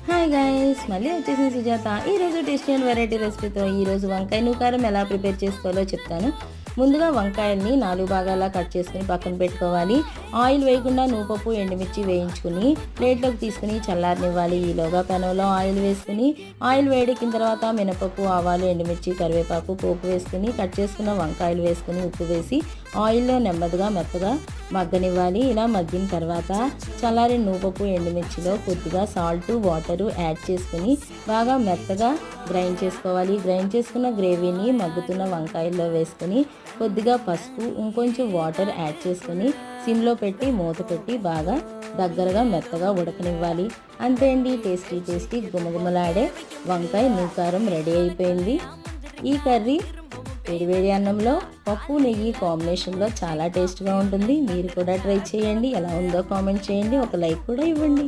Hi guys, మళ్ళీ వచ్చేసిన సుజాత. ఈరోజు టేస్టీ అండ్ వెరైటీ రెసిపీతో ఈరోజు వంకాయ నూకారం ఎలా ప్రిపేర్ చేసుకోవాలో చెప్తాను. ముందుగా వంకాయల్ని 4 భాగాలా కట్ చేసుకుని పక్కన పెట్టుకోవాలి. ఆయిల్ వేయకుండా నూపప్పు ఎండుమిర్చి వేయించుకుని ప్లేట్లోకి తీసుకుని చల్లారనివ్వాలి. ఈలోగా పెనంలో ఆయిల్ వేసుకుని ఆయిల్ వేడెక్కిన తర్వాత మినపప్పు, ఆవాలు, ఎండుమిర్చి, కరివేపాకు పోపు వేసుకుని కట్ చేసుకున్న వంకాయలు వేసుకుని ఉప్పు వేసి ఆయిల్లో నెమ్మదిగా మెత్తగా మగ్గనివ్వాలి. ఇలా మగ్గిన తర్వాత చల్లారిన నూపప్పు, ఎండుమిర్చిలో కొద్దిగా సాల్ట్, వాటరు యాడ్ చేసుకుని బాగా మెత్తగా గ్రైండ్ చేసుకోవాలి. గ్రైండ్ చేసుకున్న గ్రేవీని మగ్గుతున్న వంకాయల్లో వేసుకుని కొద్దిగా పసుపు, ఇంకొంచెం వాటర్ యాడ్ చేసుకుని సిమ్లో పెట్టి మూత పెట్టి బాగా దగ్గరగా మెత్తగా ఉడకనివ్వాలి. అంతే అండి, టేస్టీ గుమగుమలాడే వంకాయ నూకారం రెడీ అయిపోయింది. ఈ కర్రీ వేడివేడి అన్నంలో పప్పు నెయ్యి కాంబినేషన్లో చాలా టేస్ట్గా ఉంటుంది. మీరు కూడా ట్రై చేయండి. ఎలా ఉందో కామెంట్ చేయండి. ఒక లైక్ కూడా ఇవ్వండి.